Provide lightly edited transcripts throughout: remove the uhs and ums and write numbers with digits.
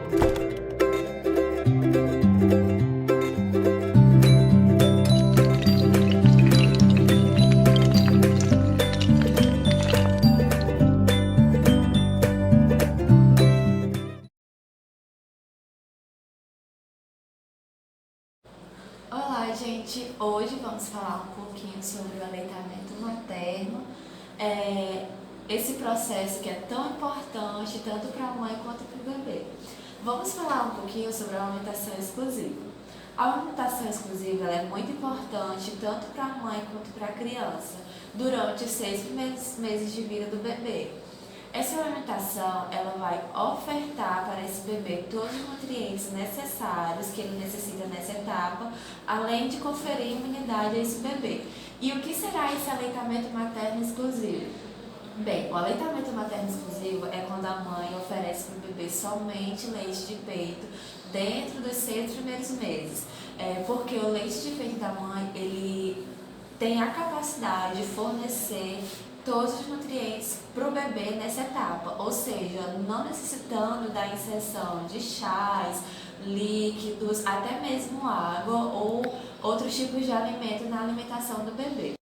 Olá, gente! Hoje vamos falar um pouquinho sobre o aleitamento materno, esse processo que é tão importante tanto para a mãe quanto para o bebê. Vamos falar um pouquinho sobre a amamentação exclusiva. A amamentação exclusiva ela é muito importante tanto para a mãe quanto para a criança durante os 6 primeiros meses de vida do bebê. Essa alimentação ela vai ofertar para esse bebê todos os nutrientes necessários que ele necessita nessa etapa, além de conferir imunidade a esse bebê. E o que será esse aleitamento materno exclusivo? Bem, o aleitamento materno exclusivo é quando a mãe oferece para o bebê somente leite de peito dentro dos 6 primeiros meses. Porque o leite de peito da mãe ele tem a capacidade de fornecer todos os nutrientes para o bebê nessa etapa, ou seja, não necessitando da inserção de chás, líquidos, até mesmo água ou outros tipos de alimento na alimentação do bebê.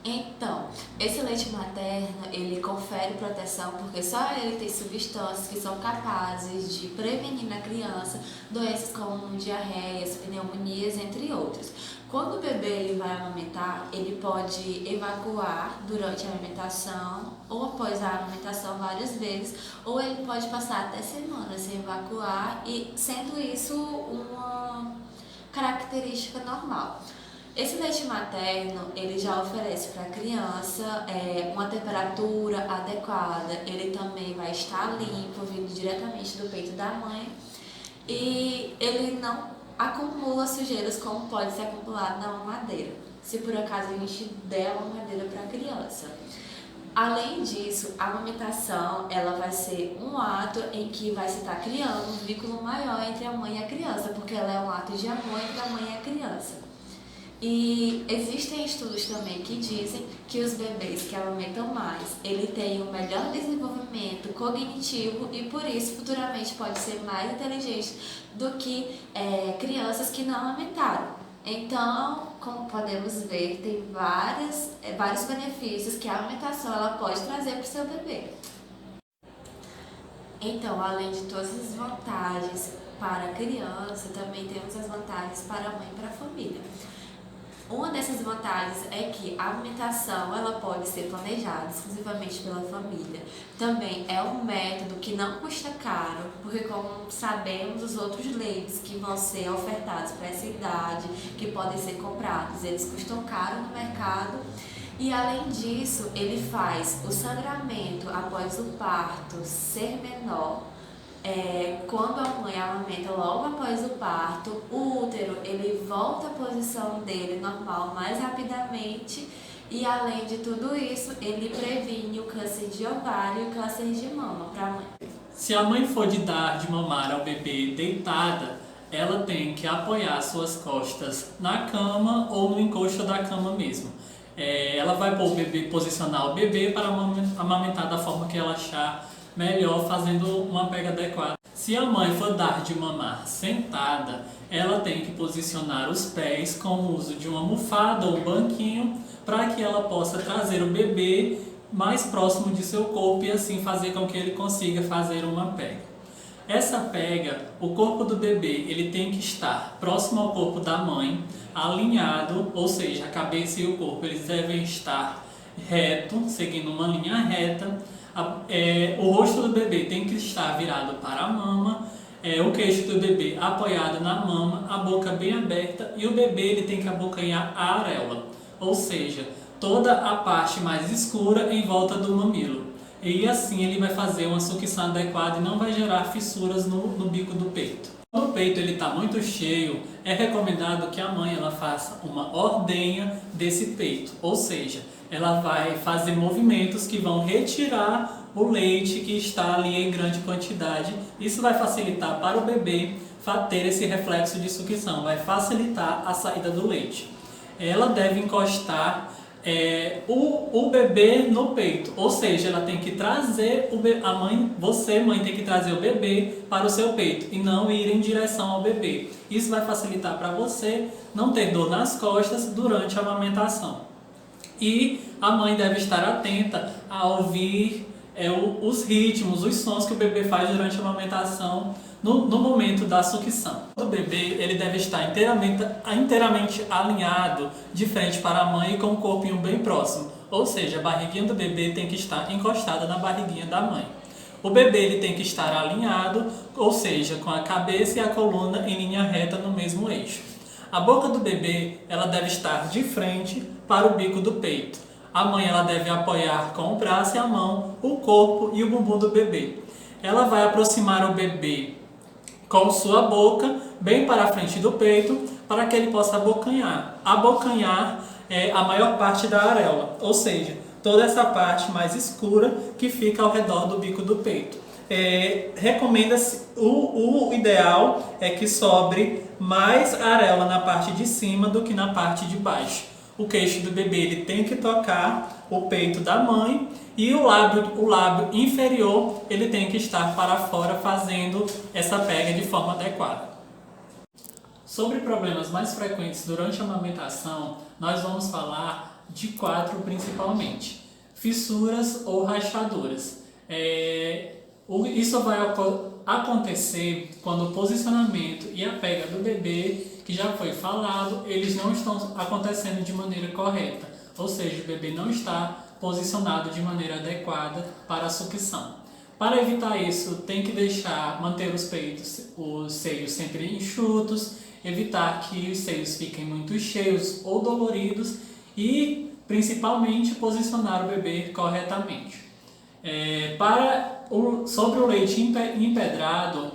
Então, esse leite materno, ele confere proteção porque só ele tem substâncias que são capazes de prevenir na criança doenças como diarreias, pneumonias, entre outros. Quando o bebê ele vai amamentar, ele pode evacuar durante a amamentação ou após a amamentação várias vezes, ou ele pode passar até semanas sem evacuar e sendo isso uma característica normal. Esse leite materno, ele já oferece para a criança uma temperatura adequada, ele também vai estar limpo, vindo diretamente do peito da mãe e ele não acumula sujeiras como pode ser acumulado na mamadeira, se por acaso a gente der a mamadeira para a criança. Além disso, a amamentação ela vai ser um ato em que vai se estar criando um vínculo maior entre a mãe e a criança, porque ela é um ato de amor entre a mãe e a criança. E existem estudos também que dizem que os bebês que amamentam mais, ele tem um melhor desenvolvimento cognitivo e por isso futuramente pode ser mais inteligente do que crianças que não amamentaram. Então, como podemos ver, tem vários benefícios que a amamentação ela pode trazer para o seu bebê. Então, além de todas as vantagens para a criança, também temos as vantagens para a mãe e para a família. Uma dessas vantagens é que a alimentação ela pode ser planejada exclusivamente pela família. Também é um método que não custa caro, porque como sabemos os outros leites que vão ser ofertados para essa idade, que podem ser comprados, eles custam caro no mercado. E além disso, ele faz o sangramento após o parto ser menor. Quando a mãe amamenta logo após o parto, o útero ele volta à posição dele normal mais rapidamente e além de tudo isso, ele previne o câncer de ovário e o câncer de mama para a mãe. Se a mãe for de dar de mamar ao bebê deitada, ela tem que apoiar suas costas na cama ou no encosto da cama mesmo. Ela vai posicionar o bebê para amamentar da forma que ela achar melhor, fazendo uma pega adequada. Se a mãe for dar de mamar sentada, ela tem que posicionar os pés com o uso de uma almofada ou banquinho para que ela possa trazer o bebê mais próximo de seu corpo e assim fazer com que ele consiga fazer uma pega. Essa pega, o corpo do bebê ele tem que estar próximo ao corpo da mãe, alinhado, ou seja, a cabeça e o corpo eles devem estar reto, seguindo uma linha reta. O rosto do bebê tem que estar virado para a mama, o queixo do bebê apoiado na mama, a boca bem aberta e o bebê ele tem que abocanhar a areola, ou seja, toda a parte mais escura em volta do mamilo. E assim ele vai fazer uma sucção adequada e não vai gerar fissuras no bico do peito. Quando o peito está muito cheio, é recomendado que a mãe ela faça uma ordenha desse peito, ou seja, ela vai fazer movimentos que vão retirar o leite que está ali em grande quantidade. Isso vai facilitar para o bebê ter esse reflexo de sucção, vai facilitar a saída do leite. Ela deve encostar o bebê no peito, ou seja, ela tem que trazer a mãe, você, mãe, tem que trazer o bebê para o seu peito e não ir em direção ao bebê. Isso vai facilitar para você não ter dor nas costas durante a amamentação. E a mãe deve estar atenta a ouvir os ritmos, os sons que o bebê faz durante a amamentação no momento da sucção. O bebê ele deve estar inteiramente alinhado de frente para a mãe e com o corpinho bem próximo. Ou seja, a barriguinha do bebê tem que estar encostada na barriguinha da mãe. O bebê ele tem que estar alinhado, ou seja, com a cabeça e a coluna em linha reta no mesmo eixo. A boca do bebê ela deve estar de frente para o bico do peito. A mãe ela deve apoiar com o braço e a mão o corpo e o bumbum do bebê. Ela vai aproximar o bebê com sua boca bem para a frente do peito para que ele possa abocanhar. Abocanhar é a maior parte da areola, ou seja, toda essa parte mais escura que fica ao redor do bico do peito. Recomenda-se, o ideal é que sobre mais areola na parte de cima do que na parte de baixo. O queixo do bebê ele tem que tocar o peito da mãe e o lábio inferior ele tem que estar para fora fazendo essa pega de forma adequada. Sobre problemas mais frequentes durante a amamentação, nós vamos falar de 4 principalmente: fissuras ou rachaduras. Isso vai acontecer quando o posicionamento e a pega do bebê, que já foi falado, eles não estão acontecendo de maneira correta, ou seja, o bebê não está posicionado de maneira adequada para a sucção. Para evitar isso, tem que manter os seios sempre enxutos, evitar que os seios fiquem muito cheios ou doloridos e, principalmente, posicionar o bebê corretamente. Sobre o leite empedrado,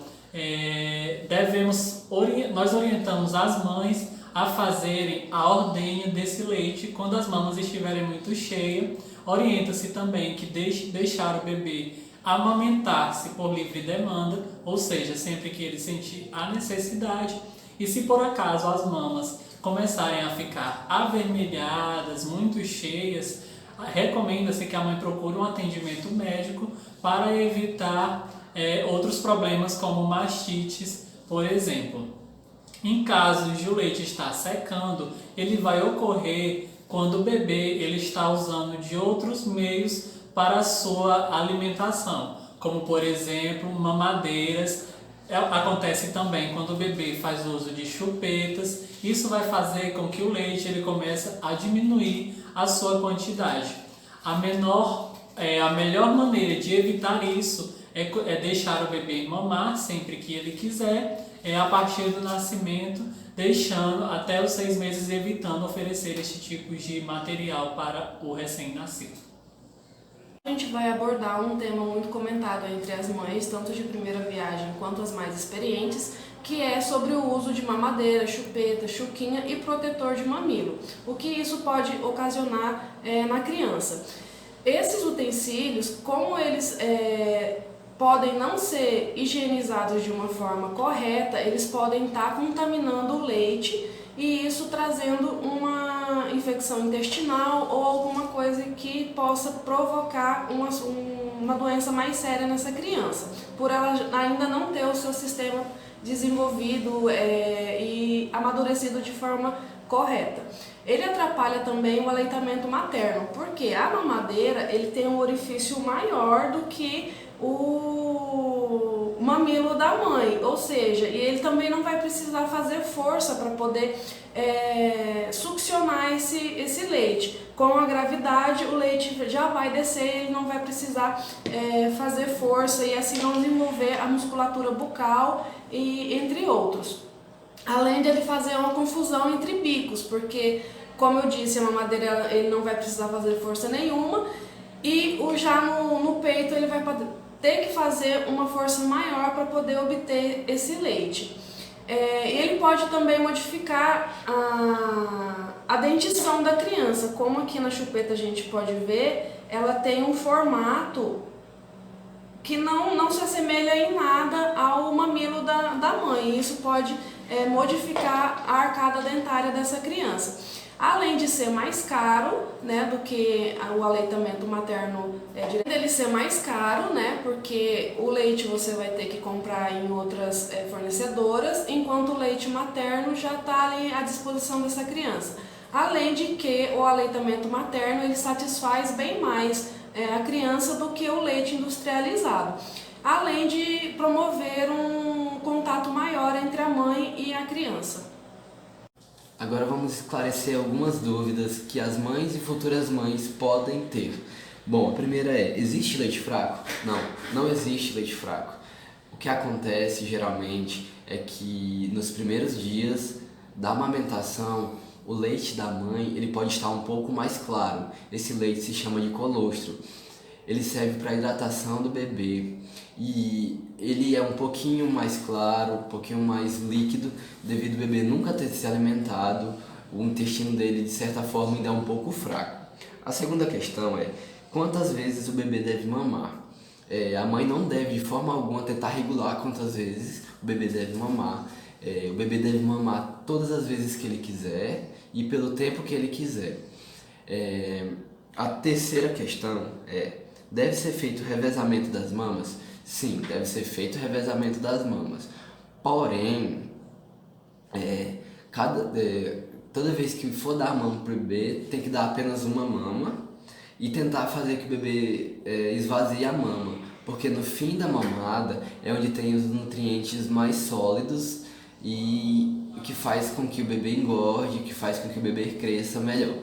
nós orientamos as mães a fazerem a ordenha desse leite quando as mamas estiverem muito cheias. Orienta-se também que deixar o bebê amamentar-se por livre demanda, ou seja, sempre que ele sentir a necessidade. E se por acaso as mamas começarem a ficar avermelhadas, muito cheias, recomenda-se que a mãe procure um atendimento médico para evitar outros problemas como mastites, por exemplo. Em casos de o leite estar secando, ele vai ocorrer quando o bebê ele está usando de outros meios para a sua alimentação, como por exemplo mamadeiras. Acontece também quando o bebê faz uso de chupetas. Isso vai fazer com que o leite ele comece a diminuir a sua quantidade. A melhor maneira de evitar isso é deixar o bebê mamar sempre que ele quiser, a partir do nascimento, deixando até os 6 meses, evitando oferecer esse tipo de material para o recém-nascido. A gente vai abordar um tema muito comentado entre as mães, tanto de primeira viagem quanto as mais experientes, que é sobre o uso de mamadeira, chupeta, chuquinha e protetor de mamilo. O que isso pode ocasionar na criança. Esses utensílios, como eles podem não ser higienizados de uma forma correta, eles podem estar contaminando o leite e isso trazendo uma infecção intestinal ou alguma coisa que possa provocar uma doença mais séria nessa criança, por ela ainda não ter o seu sistema desenvolvido e amadurecido de forma correta. Ele atrapalha também o aleitamento materno, porque a mamadeira ele tem um orifício maior do que o mamilo da mãe, ou seja, e ele também não vai precisar fazer força para poder succionar esse leite. Com a gravidade, o leite já vai descer, ele não vai precisar fazer força e assim não desenvolver a musculatura bucal e entre outros. Além de ele fazer uma confusão entre bicos, porque, como eu disse, a mamadeira ele não vai precisar fazer força nenhuma e já no peito ele vai ter que fazer uma força maior para poder obter esse leite. Ele pode também modificar a dentição da criança, como aqui na chupeta a gente pode ver, ela tem um formato que não se assemelha em nada ao mamilo da mãe. Isso pode modificar a arcada dentária dessa criança. Além de ser mais caro, né, do que o aleitamento materno direto, ele ser mais caro, né, porque o leite você vai ter que comprar em outras fornecedoras, enquanto o leite materno já está ali à disposição dessa criança. Além de que o aleitamento materno ele satisfaz bem mais a criança do que o leite industrializado, além de promover um contato maior entre a mãe e a criança. Agora vamos esclarecer algumas dúvidas que as mães e futuras mães podem ter. Bom, a primeira é, existe leite fraco? Não existe leite fraco. O que acontece geralmente é que nos primeiros dias da amamentação, o leite da mãe ele pode estar um pouco mais claro. Esse leite se chama de colostro. Ele serve para a hidratação do bebê e ele é um pouquinho mais claro, um pouquinho mais líquido, devido ao bebê nunca ter se alimentado, o intestino dele de certa forma ainda é um pouco fraco. A segunda questão é, quantas vezes o bebê deve mamar? A mãe não deve de forma alguma tentar regular quantas vezes o bebê deve mamar. O bebê deve mamar todas as vezes que ele quiser e pelo tempo que ele quiser. A terceira questão é, deve ser feito o revezamento das mamas? Sim, deve ser feito o revezamento das mamas. Porém, toda vez que for dar a mama para o bebê, tem que dar apenas uma mama e tentar fazer que o bebê esvazie a mama, porque no fim da mamada é onde tem os nutrientes mais sólidos e que faz com que o bebê engorde, que faz com que o bebê cresça melhor.